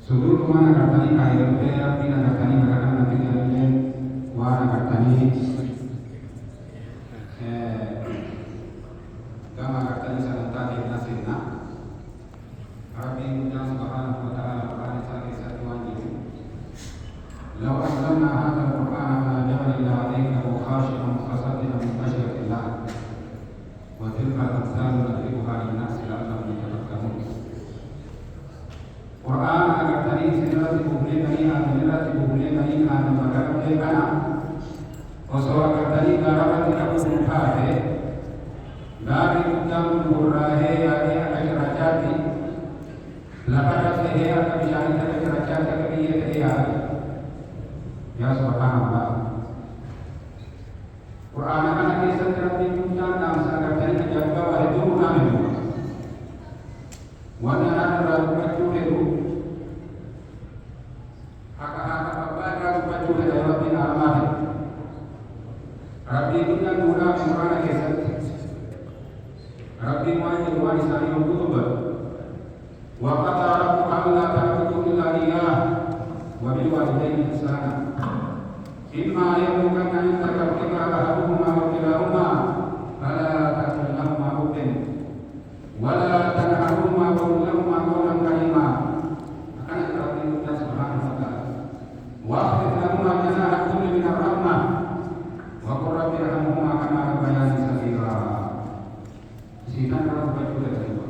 Sudut mana katani kaya rupiah, pina katani makanan nanti jalan wana katani, kama katani sanatati nasirna, Rabbi Muhammad Subhanahu Wa Taala Quran sari satu wajib. Law anzalna hadha al-Qur'ana ala jabalin la'alaynahu khashi'an mutasaddian min khashyatillah, wa tilka al-amsalu nadribuha lin-nasi la'allahum yatafakkarun. Quran agar tadi senilai publik ini ada makan kana. Osok agar tadi karawan tidak berhati. Dari utang murahe ada kerajaan. Lapada sehe akan bicara kerajaan kebiaya dia. Ya subhanallah. Quran akan kisah terapi utang dan agar tadi menjaga wahai Tuhan. Wanita ragu baju itu, hak-hak apa ragu baju itu Rabbi alamah. Rabbi itu yang murah murah kisah. Rabbi mahu jual sari untuk ber. Waqata Rabbu Allah ta'budu illa Iyyah wa bil walidayni ihsana. Imma yablughanna indaka al-kibara ahaduhuma aw kilahuma fala taqul lahumā uffin wala tanharhumā wa qul lahumā qawlan karīmā. Akan Rabbi Allah Subhanahu wa Ta'ala. Waqfid lahumā janāha dhulli min ar-rahmah wa qur rabbi irhamhumā kamā rabbayānī saghīrā. Sinan ragu baju itu.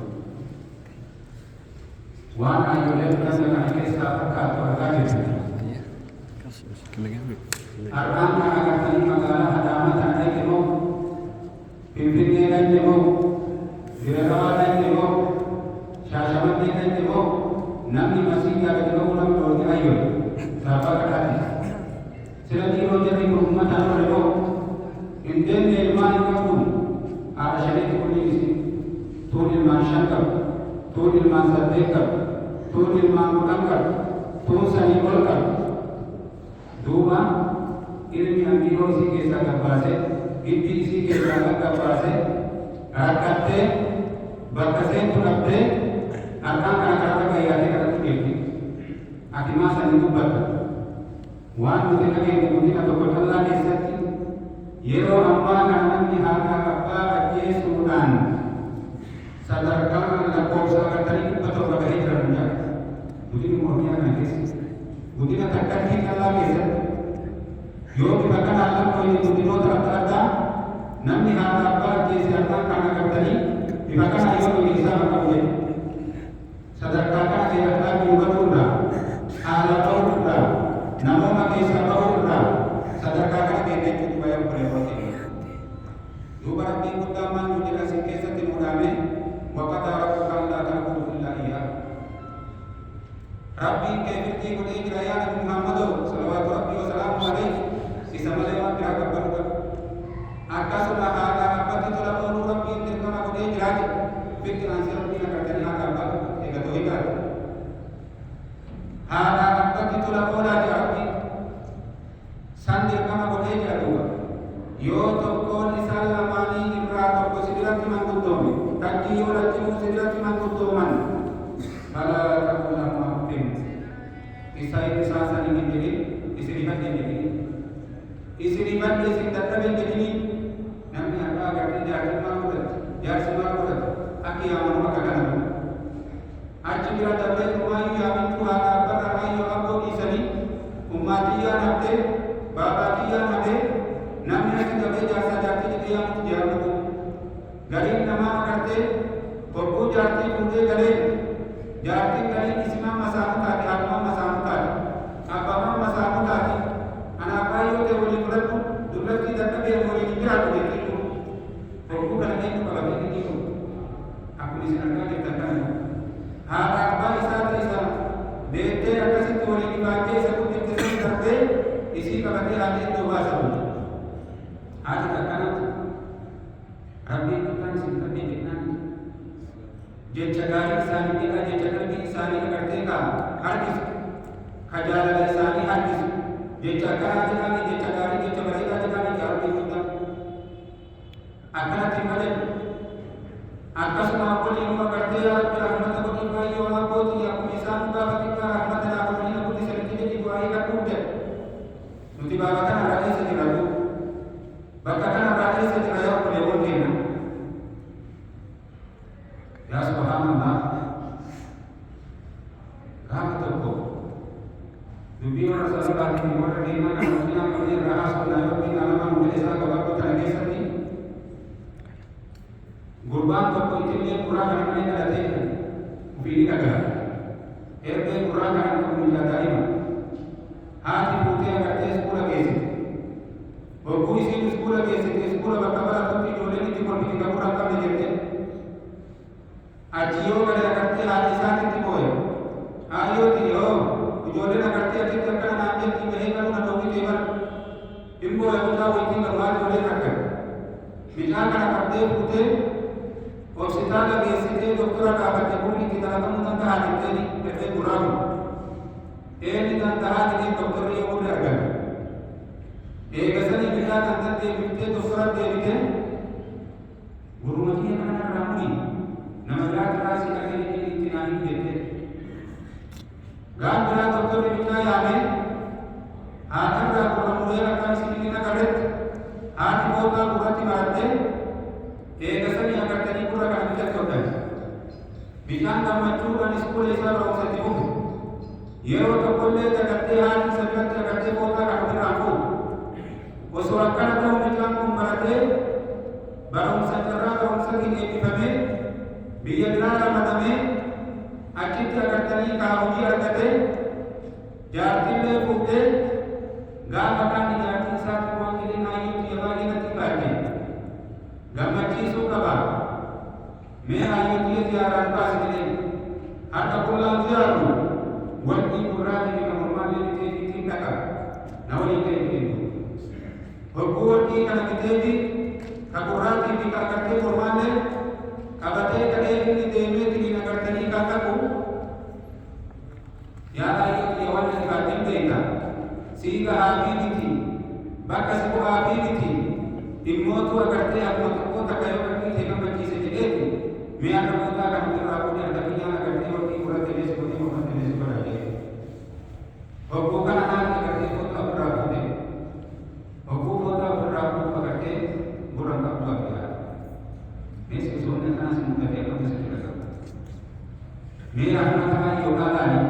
Wan ayoleh dengan kisah perkata lagi. Arkan agar tadi magalah ada tanda demo, pimpinan demo, direkawan demo, syashaman demo, nami masih ada demo ulang tahun ayol. Sahabat kata, selagi roja di rumah tanah demo, inden delman kamu, ada syariat polisi, turil masyarakat, turil masyarakat. Turil mangkangkar, tunsani kolkar, dua ilmi ambiho isi kisah kabase, ibi isi kisah kabase, rakate, bakase tunapte, akan kata kaya ada kata akimasa itu bata. Wan mungkin lagi mungkin atau berkelah desati, yero amma kanan dihaga apa aje sudan. Sadarkan lapor sahabat tadi betul bagaimana caranya. Mungkin umurnya nanti, mungkin akan kita lagi. Yo kita kan alam kau ini mungkin terata, nanti hal apa jasa karena tadi, kita kan ayo bisa makan. Sadarkan saya lagi berdoa, ala berdoa, nama makai berdoa. Sadarkan kita itu bayar berdoa. Dua minggu taman mungkin kasih kisah timurame. Waqata rabbuka alla ta'budu illa iyyah. Rabbi kefirti kuni jiraya Muhammad sallallahu alaihi wasallam isama lewat pihak baru. Akasuna hada apa itu lalu Rabbi dirkana kuni jiraya pikiran si Rabbi nak kerja hada apa ega tu ega. Hada apa itu lalu Rabbi sandir kama kuni jiraya. Yo toko nisalamani imra toko sidirat mangutomi. Tadi orang Cina sudah dimantuman. Kalau kamu nak maafin, isai sasa ini jadi, istri libat ini jadi, istri libat ini datang yang jadi, nanti apa agar tidak malu, jangan semalu. Aki yang mana kagak. Aci kira dapat rumah yang itu ada apa yang aku isani, umat dia nanti, bapa dia nanti, namanya kita belajar saja kita yang jauh. Garin nama karte, babu jati bunde garin, jati garin isma masamu tadi, agama masamu tadi, agama masamu tadi, anak bayu te boleh berlaku, dulu tidak nabi yang boleh dibiar boleh itu, babu kan itu kalau ini itu, aku di sana kita kan, harap bayi saat isa, bete atas itu boleh dibaca satu titik tertentu, isi kalau dia ada itu bahasa, ada kata Rabbi Tuhan simpan di depan. Jecha gari isani kita jecha gari isani करते का हर किसी खजाना isani हर किसी jecha karaa jedhanii jecha gaarii jecha bareedaa jedhanii jaarbii guddaa akkanatti malee akkasuma waliin nu agartee yaa rabbi rahmata godhii baay'ee waan gootii akkuma isaan gaafatinaa rahmata naa godhanii na guddisanitti jedhii du'aayii kadhuuf jedhe nuti baaba kana irraa eessa jira bakka kana irraa eessa jira yaa obboleewwan keenya yaa subhaanallah gaafa tokko dubbii warra salphaatiin warra deemaa kan muslimaa kanneen irraa haasofnaa yookiin alamaan bileessaa gabaaboo kana keessatti gurbaan tokko itillee guraa kana malee dhalatee jira ofii dhagaa erga guraa kana qabu miila daa'ima haati fuutee agartee iskuula geessite hogguu isiin iskuula geessite iskuula bakka baratutti ijoolleen itti kolfiti kan guraa qabne jette achi yoo gadi agartee haati isaatitti booye hayyooti yoo ijoolleen agartee achitti akkana naan jetti bahee galuu na dhoowwitee bara dhimboo eegutaa waytii galuu haati ijoolleen akkana midhaan kana qabdee fuutee hospitaala geessitee doktora gaafatte kun itti dalagamuu danda'a jetteeni ergee duraamu eenni danda'a jedhee doktorri yoo gurri argame eegasanii biyyaa kan deebiftee doktora deebitee guruma kiyya kana irraa muni nama biraa biraa si dhagee itti naanii jettee gaan biraa doktorri biyyaa yaamee haatirraa gurra muree akkaan isin agarretti haati boodaa gurratti marattee eegasanii agartanii gurra kana bitatti hodhan bishaan gammachuudhaan iskuula isaa barumsatti dhufe yeroo tokkollee agartee haati isa biratti agartee boodaa kana ofirraa fuudhu osoo akkana ta'u bishaan kun baratee barumsa carraa barumsatiin eebbifamee biyya biraa ramadamee achitti agartanii kaa hojii argatee jaartillee fuudhee gaafa kaan jaartii isaatti waan jedhee naayyuutti baay'ee natti baatee gammachiisuu qaba mee hayyootii ziyaaraan baasitee harka qullaa ziyaaru wanti gurraatii fi mormaallee bitee ittiin dhaqa na waliin ta'e kennu hogguu warqii kana bitee fi ka gurraatii fi ka agartee mormaallee qabatee kadhee inni deemee tiniin agartanii kan dhaqu yaa hayyootii wanti dhibaatiin beekta siiga haafii miti bakka si bu'aa fi miti dhimmootu agartee akkuma tokkoo takka yoo qaqqii gammachiise jedheeti mee akka boodaa kan ofirraa fuudhee akka biyyaan agartee warqii gurratti leessi godhee mormatti leessi godha jedhe hogguu kana haati agartee boodaa ofirraa fuudhee hogguu boodaa ofirraa fuudhu agartee gurra qabdu abbiyaa mee sibisoonni kanas muddatee akka keessa jira qaba mee rahmata hayyoo qaalaani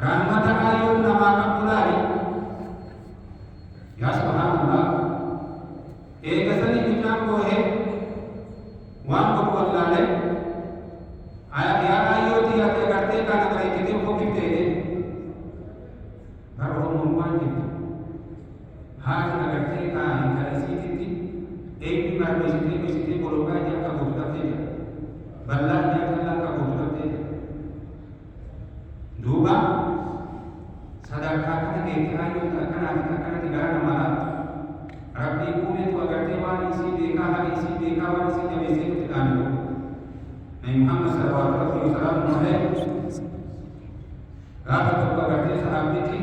rahmata hayyoo namaa qabdu laali yaa subhaanallah eegasanii bishaan boohee waan godhu wallaalee yaa hayyootii ati agartee kana bareechitee fokkifteedhe bara oromoon waan jettu haati agartee kaa intala isiititti eebbi barbeessitee beessitee bolobaa jaa akka gootu dhabdee jira ballaan jaa kallaa akka gootu dhabdee jira duuba sadarkaa kana geetti hayyoota akkanaati akkanatti gara namaa rabbii uumetu agartee waan isii beekaa haala isii beekaa waan isii jabeessee nuti dhaamitu nabi muhammad sallallahu alaihi wasallam gaafa tokko agartee sahaabbitti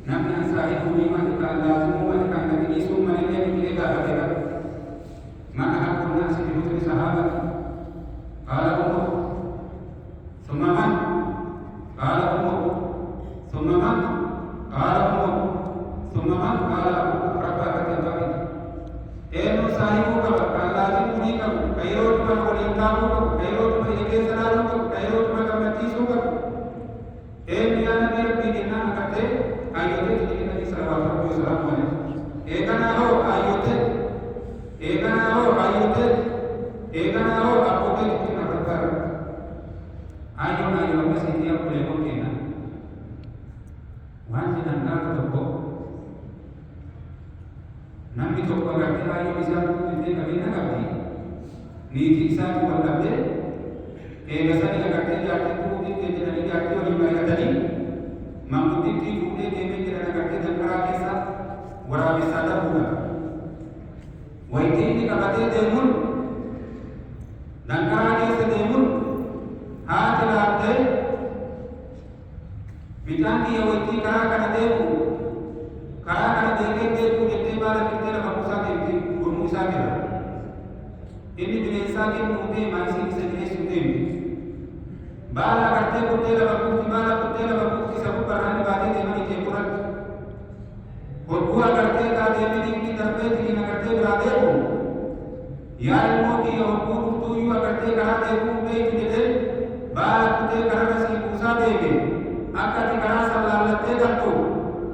namni ansaarii uumimaa kan laazimuu kan nabiyyiisuu malee biqilee gaafateera man ahabbu nnaasi bi husni sahaabati qaala umar summa man qaala umar summa man qaala umar summa man qaala abu eenyu saahibuu qaba kan laazimuu ni qabu kan yeroo dhuma waliin taa'uu qabu kan yeroo dhuma ija keessa laaluu qabu kan yeroo dhuma gammachiisuu qabu eenyu yaa nabii rabbii jennaan agartee hayyootee jedhee nabii sallallahu alaihi wasallam waliin eeganaa hoo hayyootee eeganaa hoo hayyootee eeganaa hoo abbootii ittiin abarbaara hayyoon hayyoo akkasiitii abbuleewwan kenna waan jedhan gaafa tokko namni tokko agartee hayyoo isaa guddisee qabeenya qabdi niitii isaatti wal dhabdee eegasanii agartee jaartii fuudhee jedhanii jaartii waliin mari'atanii manguddittii fuudhee deemee jedhan agartee danqaraa keessa waraabessaa dhabuudha wayitii inni qabatee deemuun danqaraa keessa deemuun haati laattee midhaan kiyya wayitii karaa kana deemu deegee deebuu jettee baala qixxee lafa kuusaa deemti gurmuu isaa jira. Inni bineensaa kennuu deema isiin isa jireessuu deemti. Baala agartee kuttee lafa kuufti baala kuttee lafa kuufti isa gubbarraan baatee deemanii jeequrratti. Hogguu agartee deemanii inni darbee tiriin agartee biraa deemu. Yaa ilmoo kiyya hogguu dhuftuu iyyuu agartee karaa deemuu beeku jedhee baala kuttee kararra sii kuusaa deeme. Akka ati karaa sallaallattee galtu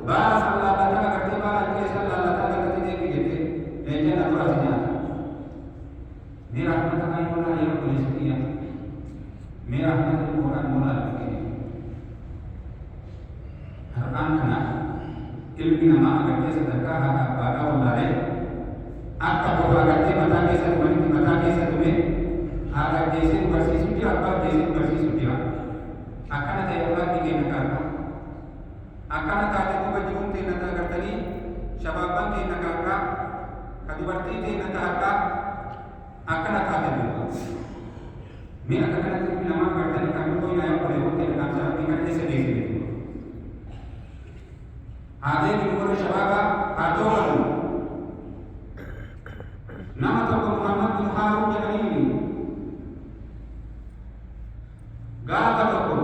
baala sallaallataa agartee baala keessa sallaallataa agartee deemi jettee leenjana dura si nyaata. Mee rahmata ayyoolaa yeroo kunis kiyya. Mee rahmata ilmoodhaan moolaa lakkee. Har'aan kana ilmi namaa agartee sadarkaa haadha abbaadhaa wallaalee akka qofa agartee mataa keessa tumanitti mataa keessa tume haadha ajjeesee barsiisuu jira abbaa ajjeesee barsiisuu jira. Akkana ta'e awwaanni keenya kaarra. Akkana taate duuba jiruun teenya agartanii shabaabaan keenya kaarraa ka dubartii teenya kaarraa akkana taate duuba. Mee akka kanatti ilmi namaa agartanii kan lubbuu hin ayyaanne yoo ta'e kan sababni kana keessa geessine duuba. Haadhee jiru warra shabaabaa haa to'atu. Nama tokko Muhammad bin Haarun jedhanii gaafa tokko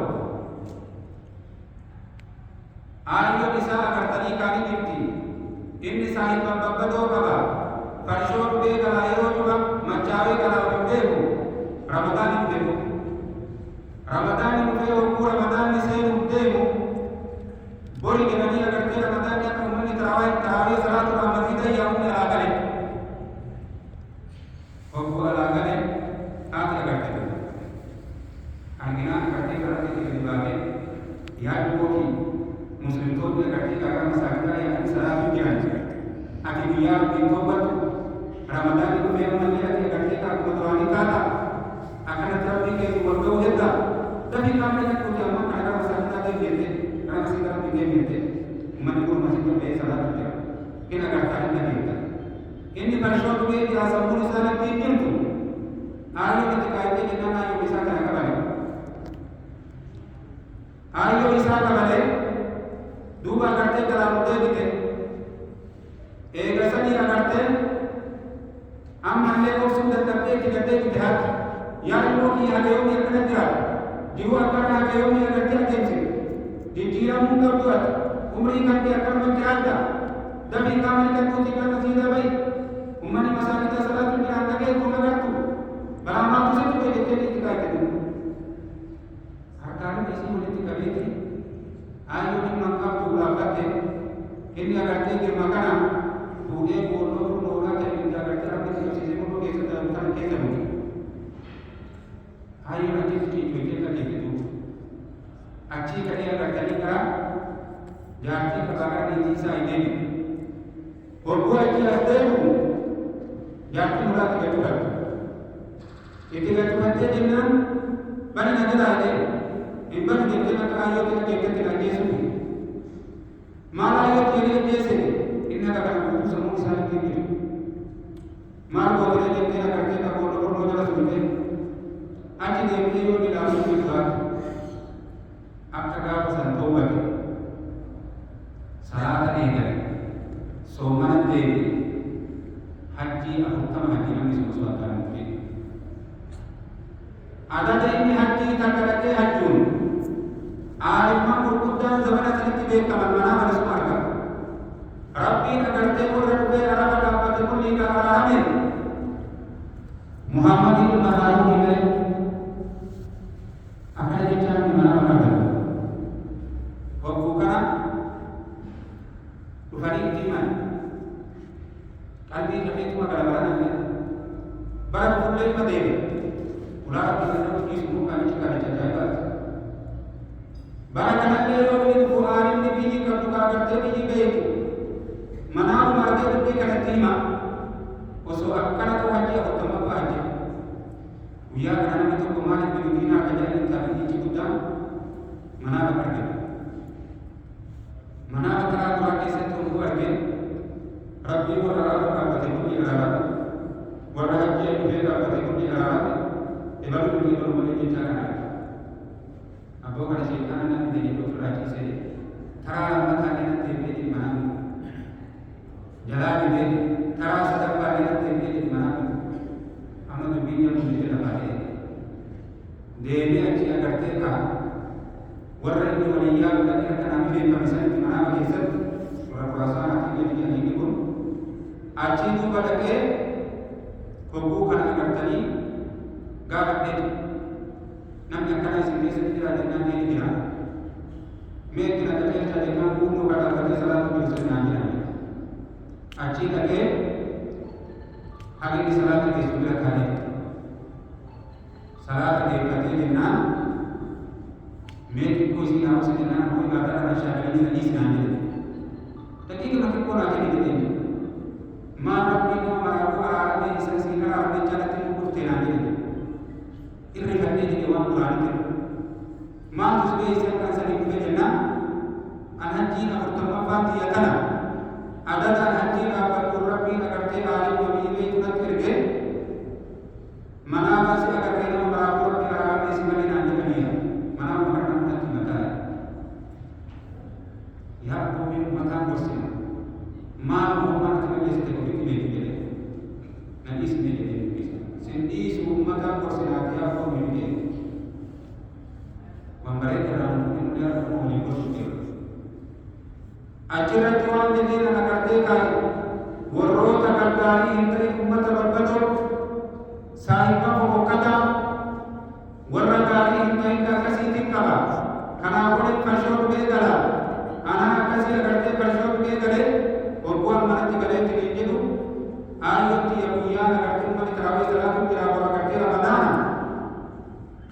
ayyoon isaa agartanii kaanii jirti. Inni saahiban babbadoo qaba. Farshoo dhugee galaa yeroo cufa machaawee galaa of hin beeku. Ramadaan hin beeku. Ramadaan dhufee hogguu Ramadaanni seenuuf deemu bori jedhanii agartee Ramadaanni akka uummanni taraawee salaatu rahmatii tayyaa humni alaa gale. Hogguu alaa gale haati agarte ture. Arginaan agartee karatti gadi baatee yaadu bookii muslimtoonni agartee karaa masaakitaa yaa'anii salaatuu jiran. Ati guyyaa ittiin to'atu Ramadaanni dhufee uummanni ati agartee akkuma duraanii taata. Akkanatti rabbii keessa wal ga'uu hedda. Dafii qaamni akka amma kana gara masaakitaa deemte gara masaakitaa deemte uummanni kun masaakitaa ba'ee salaatu jira. Inni agartaa hin adeemta. Inni farshoo dhugee jira sammuun isaa natti hin jirtu. Aayyoon itti kaayitee jennaan aayyoon isaa kana qabale. Aayyoon isaa qabale duuba agartee galaamutee bite. Eegasanii agartee amma illee obsuu dadhabdee itti gaddee bite haati. Yaa ilmoo kiyya hagayoomii akkana jira. Jiruu akkana hagayoomii agartee adeemse. Jijjiiramuu qabdu ati. Umrii kan kee akkanuma jiraadda. Dafii qaamni kan tuuti kan nasiidaa bahi. Uummanni masaakitaa salaatu jiraan dhagee kun agartu. Balaamaa kuusitti bahe jettee itti kaayite. Harkaan isii walitti qabeeti. Aayyoon dhimma qabdu laaffatte. Inni agartee girma kana fuudhee boolloo furnoodhaa ta'e inni agartee rabbi qabsiisee bolloo keessatti kan keessa bu'e. Aayyoon achitti ciiccoo kan eegitu. Achii kadhee agartanii gara jaartii qabaa gara niitii isaa hin deemu. Hogguu achi as deemu jaartii muraatti gadi fudhatu. Itti gadi fudhattee jennaan bani na jalaa deemu. Hin bani jettee akka ayyootti akeekkatti kan geessuufi. Maal ayyootti jedhee geessine inni akka kana guutuu sammuu isaa ittiin jiru. Maal gootere jettee agartee akka boordoo jala turte. Achi deemtee yoo ilaaluu hin baatu. Akka gaafa san to'ate salaata eegale soomana deebi hajjii 40 hajjii namni sun osoo addaan dhufe. Adada inni hajjii takka dhaqee hajjuun aalimman gurguddaan zamana sanitti beekaman manaa mana sun argama. Rabbiin agartee warra dhufee araba dhaabbate kulli araarame Muhammadin ilma Haaruun himee akkana jechaan ni mana argama. Hogguu kana dhufanii itti himan qalbii qabeetuma garaagaraa bara fuullee ima deeme ulaa rabbii kana dhiisu mukaan itti kana jajaajilaati. Bara kanallee yoo inni dhufu aalimni biyyi qabdu kaagartee biyyi beeku manaafuma argee dubbii kanatti hima osoo akkanatu hajjii 40 hajjii guyyaa kana namni tokko maaliif binu diinaa akka jedhan taate iji guddaan manaaf argina. Manaaf karaa duraa keessatti hunduu argee rabbii warra araaba dhaabbate hundi araarate warra hajjii dhufee dhaabbate hundi araarate ebaluu ebaluu malee jechaa kana arge. Abboo kana sheekana namni jedhee ofirraa ciisee karaa lammataa keenan deemee manaa jalaa dibee karaa sadaffaa irratti deebi'ee manaa amma dubbiin jedhamu biyya lafaa ta'e deebi'ee achi agartee kaa warra inni waliin yaadu dhaqee akkanaa beekame sanitti manaa keessatti warra kuraasaa haati jedhanii kun achii duuba dhaqee hogguu kana agartanii gaafadhee namni akkanaa isin keessatti jiraate naannoo inni jira meetti na qajeelcha deemaa kunnuu kadhaatee salaatu bilisannaa jedhanii achii dhaqee haqni salaata keessu bira kaa'ee salaata deeffatee jennaan meetti koo isin haamsa jennaan koo ibaadaa kana shaakanii na dhiisnaan jedhe daqiiqa mati koo naa kenni jedheenye maal rabbiin nama maraafuu araarame isa isin karaa rabbiin jalatti nu dhuftee naan jedhe irrifannee jedhe waan duraanii jedhe maaltu sibee isa kan sanii dhufe jennaan an hajjiin 40 tiyya kana adadaan hajjiin dhaabbadhuun rabbiin agartee aalim wabii beeku natti erge manaa baasii agartee nama maraafuu rabbiin araarame si malee naan jedhaniira manaa makarna natti mataa'e yaa abboomiin mataan gorsina maal uummanatti balleessite ofitti beeku jedhe na dhiisne jedhee dubbisa sin dhiisu uummataan gorsinaati yaa abboomiin jedhe waan bareeda irraa nuti nu yaada kuma waliin gorsu jira achirratti waan jedhee na agartee kaa'e warroota gargaarii hin ta'in uummata barbatoo saahibaa fofokkataa warra gaarii hin ta'in akkasiitiin qaba kanaa waliin qarshoo dhugee gala anaa akkasii agartee qarshoo dhugee galee waggaan manatti galeetti hin jedhu aayyotti yaguyyaan agartee ummati tiraawee salaatu jiraa warra agartee ramadaana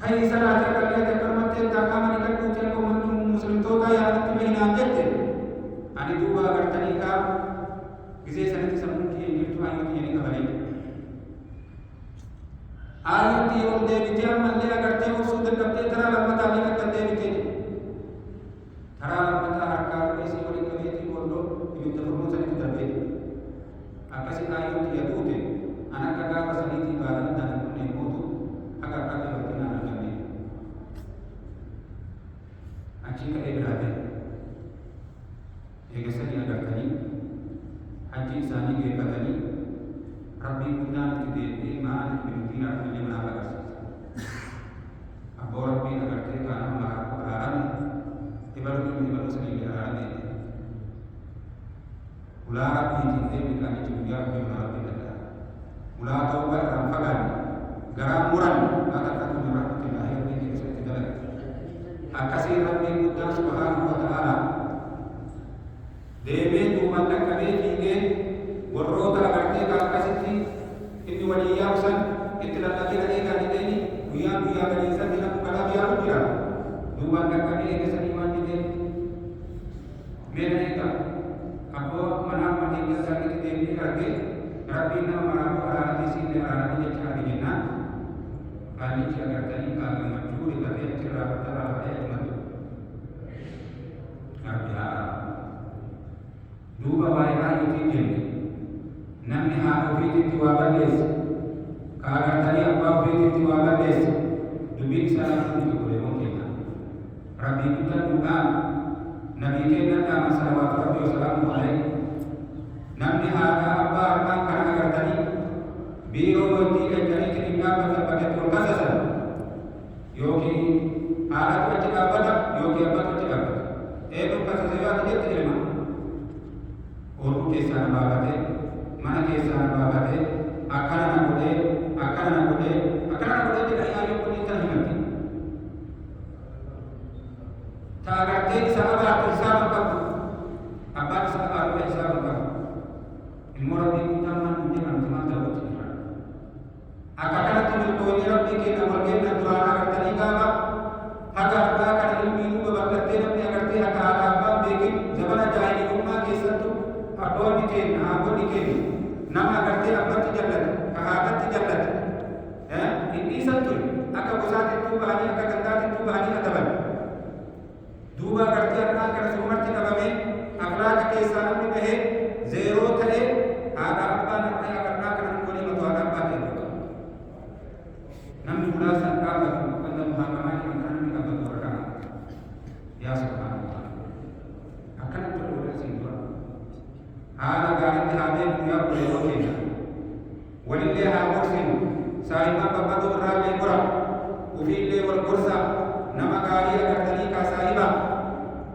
kai salaata qallee takkarmattee taaqamani kadhuuti akka uummanni muslimtoota yaadatti behinaan jette ani duuba agartanii kaa gisee sanatti sammuun kiyya jirtu aayyotti jedhee qabalee aayyotti yoo deebitee ammallee agartee obsuu dadhabdee taraa lammataa ni akka deebitee taraa lammataa harkaa rubeesii waliin qabeetii bolloo ibidda furmuu sanitti darbee akkasii aayyotti yaduute an akka gaafa saniitii baadanii dhaan kunneen mootu akka akka dabartii naan argamne achii ka'ee biraate eegasanii agartanii hajji isaanii geeffatanii rabbii guddaan itti deebi'ee maaliif binutiin argamne manaaf agarsiisa abboo rabbiin agartee kaanama maraafuu araarame ibaluu sanii araarame ulaa rabbiitiin deebii qaanichi guyyaa rabbii ulaa rabbii danda'a ulaa ta'uu irraan fagaanne garaan muran laa takkatu min rahmatillahi rabbii keessatti dalaga akkasii rabbiin guddaan subhaanahu wa ta'aalaa deemee duuban dhaqqabee fiigee warroota agartee ka akkasitti inni walii yaabsan itti lallabee dhaqee kan hidheeni guyyaa gadiisatti namu kanaaf yaadu jira duuban dhaqqabee eegasanii waan hidheen meena eegaa abboo manaaf matiin isaanitti deemee argee rabbiin nama maraafuu araarame siinne araarame jecha arge jennaan qaalichi agartanii kaa gammachuu rifatee achirraa fattarraa fatee ajumatu rabbi haa duuba waa'ee aayyotiin jenne namni haadha ofiititti waa balleesse ka agartanii abbaa ofiititti waa balleesse dubbiin isaa lafuun tokko deemuun kenna rabbii guddaan duudhaan nabii kennan dhaama salawaatu rabbii wasalaamu alayhi namni haadha abbaa armaan kana agartanii biiroo wantii eegganii hin dhaabbatan bakketti ol kasasan yookiin haadhatu achi dhaabbata yookiin abbaatu achi dhaabbata eeguun kasasee waati jetti ilma ooluu keessaa na baafatee mana keessaa na baafatee akkana na godhee jedha yaayoo kunii tan himatti ta agartee isa abaatu isaa bakkabu abbaan isa abaatu isaa bakkabu ilmoo rabbii guddaan maan hundi kan nuti maal daawwachi jira akka kanatti milkoonii rabbii kenna walgeenna duraan agartanii gaafa haga arbaa kana ilmiinuu babal'attee namni agartee akka haadha abbaan beekin zabana jaahilummaa keessattu abboonni kenna haabonni kenna nama agartee abbatti jallate ka haadhatti jallate inni isan ture akka gosaatittuu bahanii akka gandaatittuu bahanii adaban duuba agartee har'aan kana sumarti dhabamee akhlaaqa keessaa namni bahee zeeroo ta'ee haadha abbaan har'ee agarraa kana nu walii matu haadha abbaa kennu namni muraasaan dhaabatu wanta muhaakamaa jiran kana namni dhaabatu warra kana yaa subhaanallah akkana ture warra siin dura haala gaariitti haa beeknu yaa obboleewwan keenya. Walillee haa gorsinu, saahibaa babbaduu irraallee gora, ufiillee wal gorsaa, nama gaarii agartanii kaa saahibaa,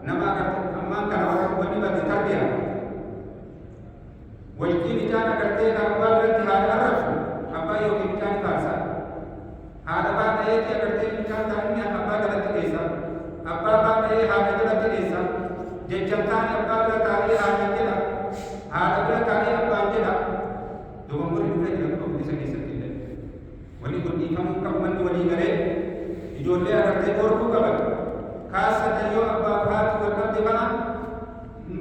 nama agartanii ammaan kana warra wanni badde tarbiyaa. Wajjii bichaan agartee kan abbaa biratti haadha arrabsu, abbaa yookiin bichaan ifaarsa. Haadha baa ta'eetti agartee bichaan taa'imni abbaa jalatti geessa, abbaa baa ta'ee haadha jalatti geessa, jechamtaan abbaa bira taa'ee haadha jedha, haadha bira taa'ee abbaan jedha. Dogoggorri bira jira kuma guddisa keessatti illee. Wanni kun dhiifamuu qabu manni walii galee ijoollee agartee gorfuu qaban. Kaasatan yoo abbaa haati wal qabde ba'a,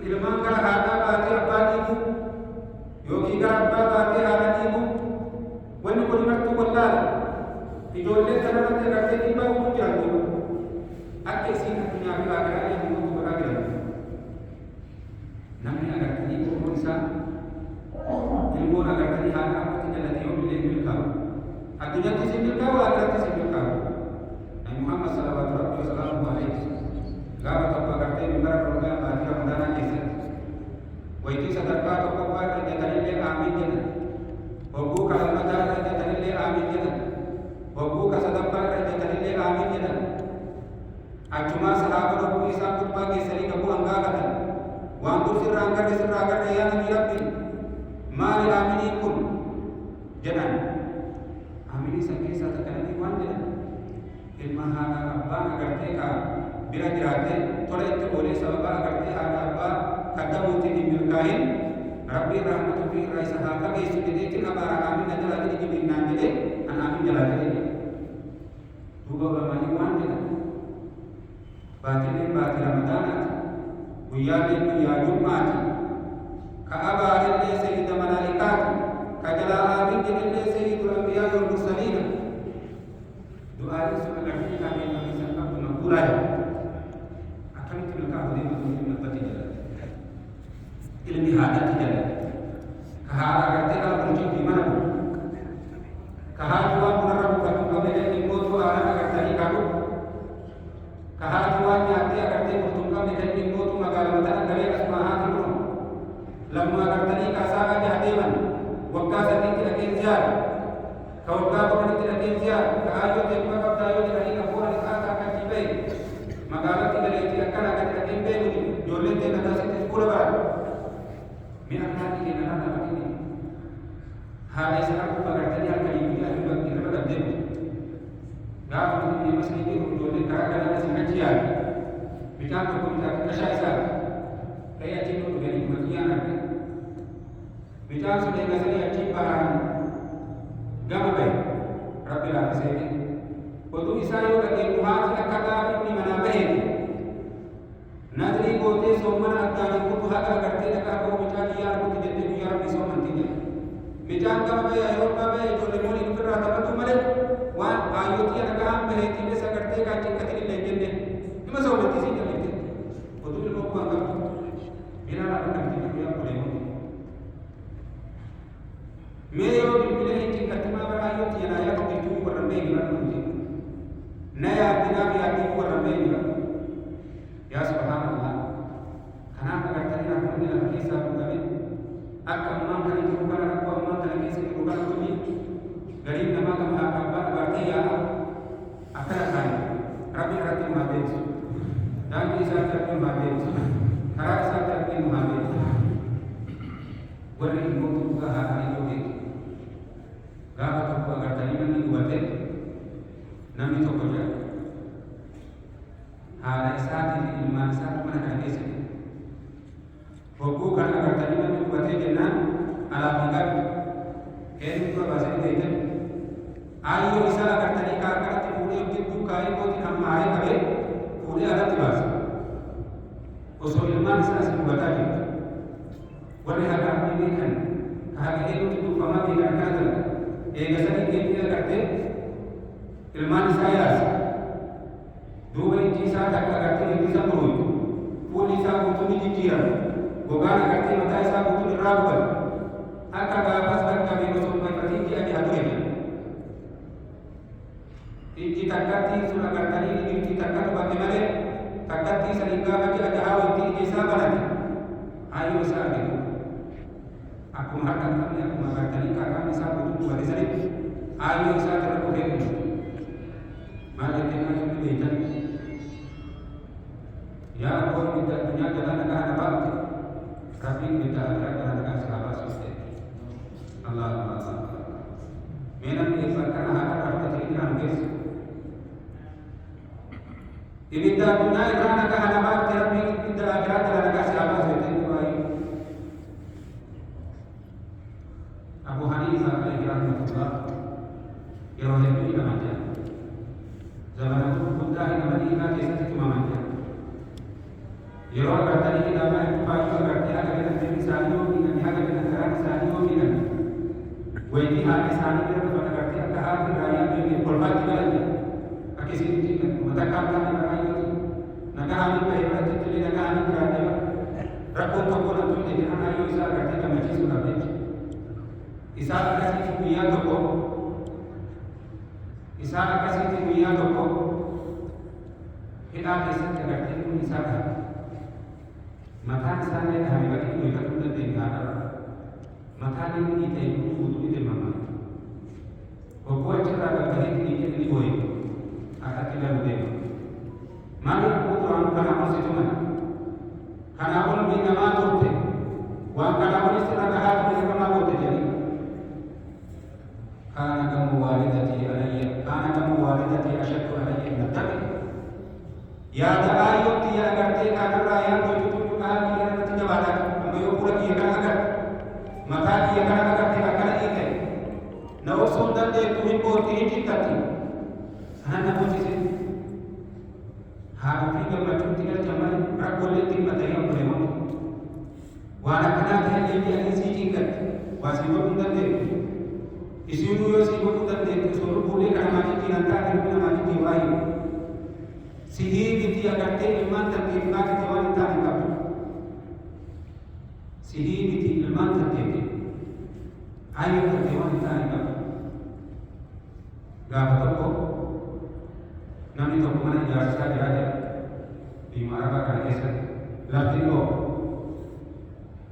ilmaan gara haadhaa baatee abbaa dhiibu yookiin gara abbaa baatee haadha dhiibu. Wanni kun martuu wallaala. Ijoollee kanarratti agartee dhiibbaa uumuu jiran duuba. Akka isiin addunyaa fi aakiraa eeguutu godhaa jiran. Namni agartanii ilmoon isaa ilmoon agartanii haadha abbatti jallatee yoo illee milkaa'u. Addunyaatti isin milkaa'u, aakiratti isin milkaa'u. Nabi Muhammad sallallahu alaihi wasallam gaafa tokko agartee mimbara rogaa baatii ramadaanaa keessatti waytii sadarkaa tokkoffaa irra hojjetanillee aamiin jedhan. Hogguu ka lammataa irra hojjetanillee aamiin jedhan. Hogguu ka sadaffaa irra hojjetanillee aamiin jedhan. Achumaa sahaaba hogguu isaa kubbaa keessanii qabu hangaafatan. Waan dur sirraan garre sirraa garre yaa nabii rabbi maali aaminiin kun jedhan. Aaminii san keessaa takkananii waan jedhan. Ilma haadha abbaan agartee ka bira jiraatte tola itti oolee sababa agartee haadha abbaa kaddamuutiin hin milkaa'in rabbiin rahmatu fi irraa isa haa fageessu jedheetiin abaara aamin jalaa jedhe jibriil naan jedhee an aamin jalaa jedhee duuba ulamanii waan jedhan baatileen baatii ramadaanaati guyyaaleen guyyaa jummaati ka abaarellee sayyida malaa'ikaati ka jalaa aamin jedhellee sayyidul anbiyaa wal mursaliina du'aaleen sun agartee kaameen namisan qabdu nabbuuraaya akkamitti milkaa'u deematu nabbatti jala ilmi haadhaatti jala ka haadha agartee ala bulchuu fi mana bu'u ka haati waan bunarra buufatu qabee dhimmootu aanan agartanii qabu ka haati waan nyaattee agartee bultuun qabne kan dhimmootu magaala mataa galee asuma haati bu'u lammuu agartanii kaasaa aja adeeman waggaa sadiitti dhaqeen ziyaara ka waggaa kudhanitti dhaqeen ziyaara ka ayyoo teekuma qabdaa yoo jedhanii ka bu'an isaa akka jibee magaalatti galeetti akkana gadi dhaqeen beekuti ijoolleen ta'e nataasitti fuula bara mi'a akkaatti kennan nama kenne haadha isa arguu agartanii halkanii guyyaa irra gaddeemu gaafa nuti biyya masanii jiru ijoolleen karaa galaan isin achi yaadu bichaan tokko bitaa qashaa isaati ta'ee achiin nu dhuganii makiyyaan arge bichaan sun eegasanii achiin bahaan gama bahe rabbi laafisee oduu isaa yoo dhageenyu haati akka gaafa inni manaa baheeti nadrii gootee soomana addaan kutu haqa agartee dhagaa koo bichaa kiyyaa argutti jettee guyyaa rabbi soomantii jedhe bichaan gama bahe yeroo bahe ijoollee moon inni ofirraa taphatu malee waan ayyootii dhagaan baheetiinis agartee kaan cinqatin illee jenne nima soomantii siin jalleette oduu ilmoo kubbaan qabdu bilaan agartee guyyaa kuleemuti mee yoo bilbilee hin cinqattimaa bara ayyootii yanaa yaadu jirtuu warra mee jiran nuti na yaadinaa fi yaadii warra mee jiran yaa subhaanallah kanaaf agartanii rakkoonni lafa keessaa fuudhame akka ammaan kana jiru kana rakkoo ammaan kana keessa jiru kana kunni gariin namaa gama abbaa abaartee yaa'a akkana kaane rabbi irratti nu haa beeksisu daandii isaatti rabbi nu haa beeksisu karaa isaatti rabbi nu haa beeksisu warri immoo dhugaa haa ta'anii yoo beeku gaafa tokko agartanii namni gubate namni tokko jira haadha isaatii fi ilmaan isaatu mana kana keessa jiru hogguu kan agartanii namni gubatee jennaan alaaf hin qabu eenyu dura baasanii beektan aayyoo isaa agartanii kaakkanatti fuudhee gidduu kaayee kootiin hammaaree qabee fuudhee alatti baasa osoo ilmaan isaa isin gubataa jirtu warri haqaa fi beekan ka haqa eenyutti duufamaa beekan akkana dalaga eegasanii deemtee agartee ilmaan isaa yaasa duuba ijji isaa takka agartee ijji isa muruutu fuulli isaa guutuun ni jijjiirama gogaan agartee mataa isaa guutuun irraa gubata akka gaafas dhaqqabee osoo bayfatii ijji adi haa ture ijji takkattii sun agartanii ijji takkatu bakke malee takkattii saniin gaafa ji'a jahaa wajji ijji isaa banate hayyoo isaa argitu Aku harkan kami, aku magartani kakak bisa butuh bari sari. Ayo isa terkutuk. Mari kita kita ya Allah kita punya jalan negara dapat. Tapi kita ada jalan negara sahabat sudah. Allah. Menang di perkara harap kita guys. Ini dah punya jalan negara dapat. Tapi kita ada jalan negara sahabat sudah. Abu Hanifah alaihi rahmatullah yang itu juga manja. Zaman itu Buddha yang Madinah kisah cuma manja. Yang orang tadi kita main pagi berarti ada dengan misalnya dengan harga dengan cara misalnya dengan. Wajib harga misalnya kita pada berarti ada harga raya dengan korban juga lagi. Pakai sini juga. Mata kata dengan raya itu. Naga hamil bayi berarti itu naga hamil berarti. Rakun toko nanti jadi anak ayu isa berarti kami sudah beli. Isa kasih dunia toko, isa kasih dunia toko, kita kisah terkait itu isa kan, mata misalnya kami bagi mereka tu dah dengar, mata ini kita itu butuh itu mama, pokok cerita bagi ini boleh, akan tidak boleh, mana putra anu kana masih cuma, kana pun bina matu te, wang kana pun istilah kahat bina matu te jadi. Kana kamu walidati alayya asyaddu alayya min ad-dam ya ta'ayyub tiya agarte kana raya tuju ka dia nanti jabatan mayo pura dia kana agar mata dia kana agarte kana ite na usun dan de tu ko ti tati ana na sisi ha fi ga matu tiga jamal rakole ti mataya boleh wana kana dia ni siji kat wasibo dan de Isiru yo si buku dan dia suruh boleh karena mati kinanta dan pun mati diwai. Sihi biti agar te iman dan kita di wanita nikah. Sihi biti iman dan dia. Ayo dan wanita nikah. Gak betul kok. Nami to kemana jasa jaja di maraba kan kesa. Lakin lo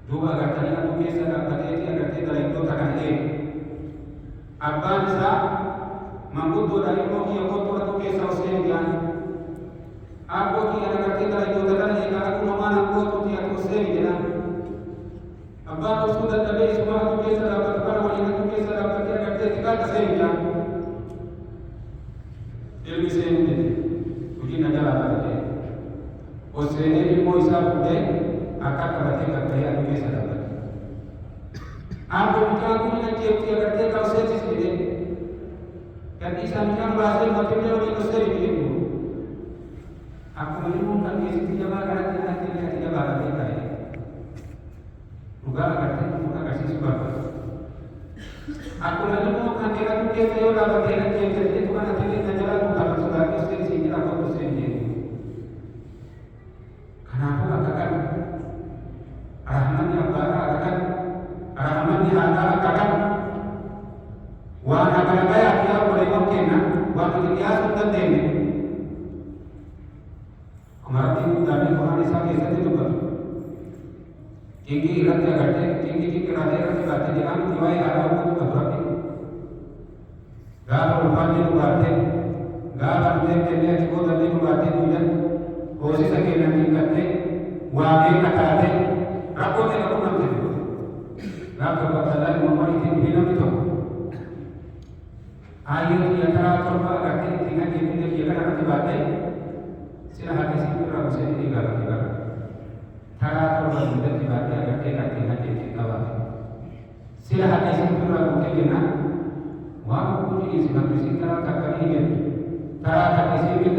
dua agar tadi aku kesa dapat dia agar te dalam itu takkan Abban sa mangkudu dari mo ki ko to ke sa usen dian apo ki ana ka kita itu tatan ye ka ko mana ko to ti ko usen dian abban usul da tabe semua to ke sa dapat par wali to ke sa dapat ya ka te ka usen dian ilmi sen dian uji najala ba ke usen ni mo isa pude akan ka ka ya ke sa dapat Aku bicara punya tiap-tiap kerja kau sesi sendiri. Kerja sambil berhasil motifnya oleh kau itu. Aku menemukan di situ jamaah kerja tidak barat kita. Bukan kerja bukan kasih sebab. Aku menemukan dia tu kita yang dapat kerja itu kan nanti kita jalan bukan sebab itu sini aku sendiri. Kenapa katakan Rahman yang katakan Rahman di antara kadang wana kadang dia boleh mungkin waktu dia sudah dene kemarin itu dari orang desa desa itu kan tinggi raja gade tinggi raja gade dia am diwai ada waktu berarti galau pagi itu gade galau dia cukup dari itu gade hujan posisi sakit nanti gade wabe kata rapor dia aku nanti Lalu kata memori hidup itu. Ayo di antara korban agar tinggal di dunia dia kan nanti badai. Silahkan di situ ragu sendiri kalau kita. Tara korban sudah di badai agar tinggal di kawan. Silahkan di situ ragu kita. Wah, puji sebab di tara tak ini. Tara tak di sini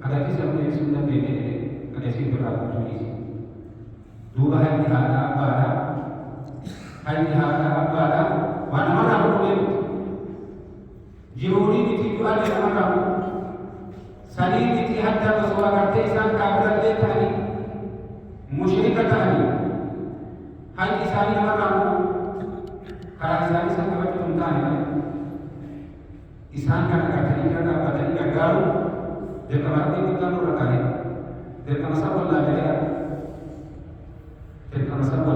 agar bisa menjadi sunnah beda. Ada situ ragu puji. Dua hari ada apa ada? Hari ada apa ada? Mana-mana boleh. Jururi itu ada mana? Saling itu ada sesuatu kerja kafir ada tadi, musyrik tadi. Hari saling mana? Kalau saling sama itu tentang Isan kan kerja apa tadi gagal. Dia kemarin kita nurut kali. Dia kemarin apa lagi? Dia kemarin